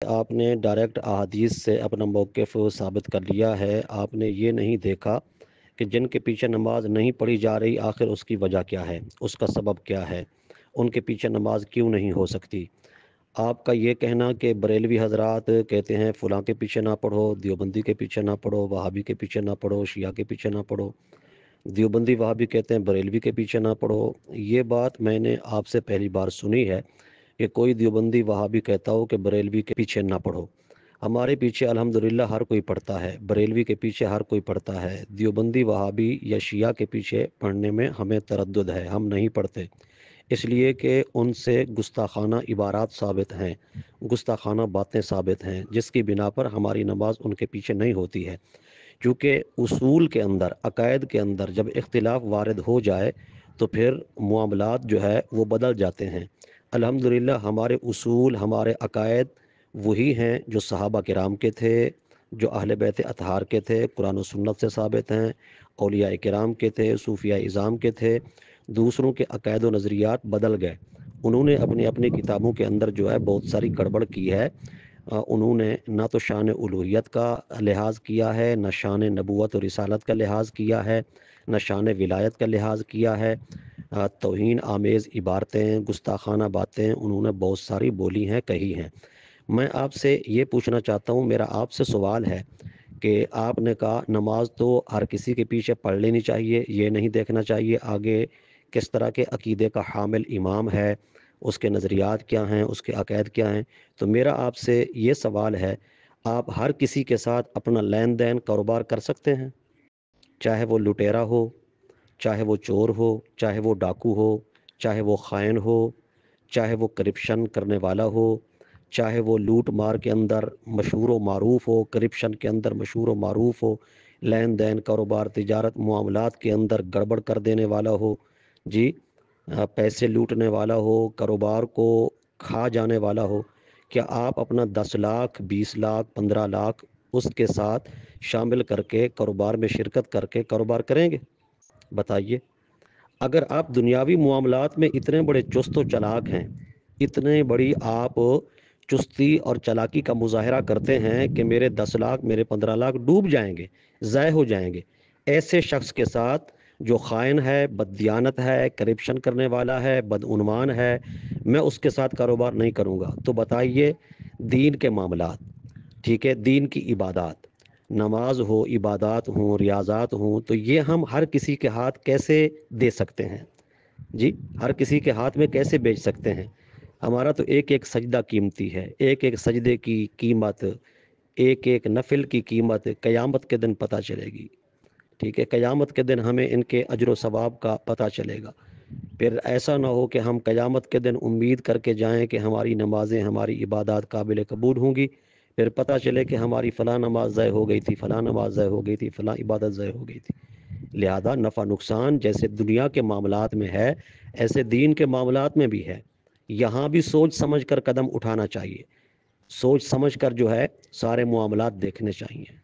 آپ نے ڈائریکٹ احادیث سے اپنا موقف ثابت کر لیا ہے، آپ نے یہ نہیں دیکھا کہ جن کے پیچھے نماز نہیں پڑھی جا رہی آخر اس کی وجہ کیا ہے، اس کا سبب کیا ہے، ان کے پیچھے نماز کیوں نہیں ہو سکتی۔ آپ کا یہ کہنا کہ بریلوی حضرات کہتے ہیں فلاں کے پیچھے نہ پڑھو، دیوبندی کے پیچھے نہ پڑھو، وہابی کے پیچھے نہ پڑھو، شیعہ کے پیچھے نہ پڑھو، دیوبندی وہابی کہتے ہیں بریلوی کے پیچھے نہ پڑھو، یہ بات میں نے آپ سے پہلی بار سنی ہے کہ کوئی دیوبندی وہابی کہتا ہو کہ بریلوی کے پیچھے نہ پڑھو۔ ہمارے پیچھے الحمدللہ ہر کوئی پڑھتا ہے، بریلوی کے پیچھے ہر کوئی پڑھتا ہے، دیوبندی وہابی یا شیعہ کے پیچھے پڑھنے میں ہمیں تردد ہے، ہم نہیں پڑھتے، اس لیے کہ ان سے گستاخانہ عبارات ثابت ہیں، گستاخانہ باتیں ثابت ہیں، جس کی بنا پر ہماری نماز ان کے پیچھے نہیں ہوتی ہے۔ کیونکہ اصول کے اندر، عقائد کے اندر جب اختلاف وارد ہو جائے تو پھر معاملات جو ہے وہ بدل جاتے ہیں۔ الحمدللہ ہمارے اصول، ہمارے عقائد وہی ہیں جو صحابہ کرام کے تھے، جو اہل بیت اطہار کے تھے، قرآن و سنت سے ثابت ہیں، اولیاء کرام کے تھے، صوفیاء اعظام کے تھے۔ دوسروں کے عقائد و نظریات بدل گئے، انہوں نے اپنی اپنی کتابوں کے اندر جو ہے بہت ساری گڑبڑ کی ہے۔ انہوں نے نہ تو شان الوہیت کا لحاظ کیا ہے، نہ شان نبوت و رسالت کا لحاظ کیا ہے، نہ شان ولایت کا لحاظ کیا ہے۔ توہین آمیز عبارتیں، گستاخانہ باتیں انہوں نے بہت ساری بولی ہیں، کہی ہیں۔ میں آپ سے یہ پوچھنا چاہتا ہوں، میرا آپ سے سوال ہے کہ آپ نے کہا نماز تو ہر کسی کے پیچھے پڑھ لینی چاہیے، یہ نہیں دیکھنا چاہیے آگے کس طرح کے عقیدے کا حامل امام ہے، اس کے نظریات کیا ہیں، اس کے عقائد کیا ہیں۔ تو میرا آپ سے یہ سوال ہے، آپ ہر کسی کے ساتھ اپنا لین دین کاروبار کر سکتے ہیں؟ چاہے وہ لٹیرا ہو، چاہے وہ چور ہو، چاہے وہ ڈاکو ہو، چاہے وہ خائن ہو، چاہے وہ کرپشن کرنے والا ہو، چاہے وہ لوٹ مار کے اندر مشہور و معروف ہو، کرپشن کے اندر مشہور و معروف ہو، لین دین کاروبار تجارت معاملات کے اندر گڑبڑ کر دینے والا ہو، جی، پیسے لوٹنے والا ہو، کاروبار کو کھا جانے والا ہو، کیا آپ اپنا 10 لاکھ، 20 لاکھ، 15 لاکھ اس کے ساتھ شامل کر کے کاروبار میں شرکت کر کے کاروبار کریں گے؟ بتائیے۔ اگر آپ دنیاوی معاملات میں اتنے بڑے چست و چلاک ہیں، اتنے بڑی آپ چستی اور چلاکی کا مظاہرہ کرتے ہیں کہ میرے 10 لاکھ، میرے 15 لاکھ ڈوب جائیں گے، ضائع ہو جائیں گے، ایسے شخص کے ساتھ جو خائن ہے، بددیانت ہے، کرپشن کرنے والا ہے، بدعنوان ہے، میں اس کے ساتھ کاروبار نہیں کروں گا۔ تو بتائیے، دین کے معاملات، ٹھیک ہے، دین کی عبادات، نماز ہو، عبادات ہوں، ریاضات ہوں، تو یہ ہم ہر کسی کے ہاتھ کیسے دے سکتے ہیں؟ جی، ہر کسی کے ہاتھ میں کیسے بیچ سکتے ہیں؟ ہمارا تو ایک ایک سجدہ قیمتی ہے، ایک ایک سجدے کی قیمت، ایک ایک نفل کی قیمت قیامت کے دن پتہ چلے گی، ٹھیک ہے، قیامت کے دن ہمیں ان کے اجر و ثواب کا پتہ چلے گا۔ پھر ایسا نہ ہو کہ ہم قیامت کے دن امید کر کے جائیں کہ ہماری نمازیں، ہماری عبادات قابل قبول ہوں گی، پھر پتہ چلے کہ ہماری فلاں نماز ضائع ہو گئی تھی، فلاں نماز ضائع ہو گئی تھی، فلاں عبادت ضائع ہو گئی تھی۔ لہذا نفع نقصان جیسے دنیا کے معاملات میں ہے، ایسے دین کے معاملات میں بھی ہے، یہاں بھی سوچ سمجھ کر قدم اٹھانا چاہیے، سوچ سمجھ کر جو ہے سارے معاملات دیکھنے چاہیے۔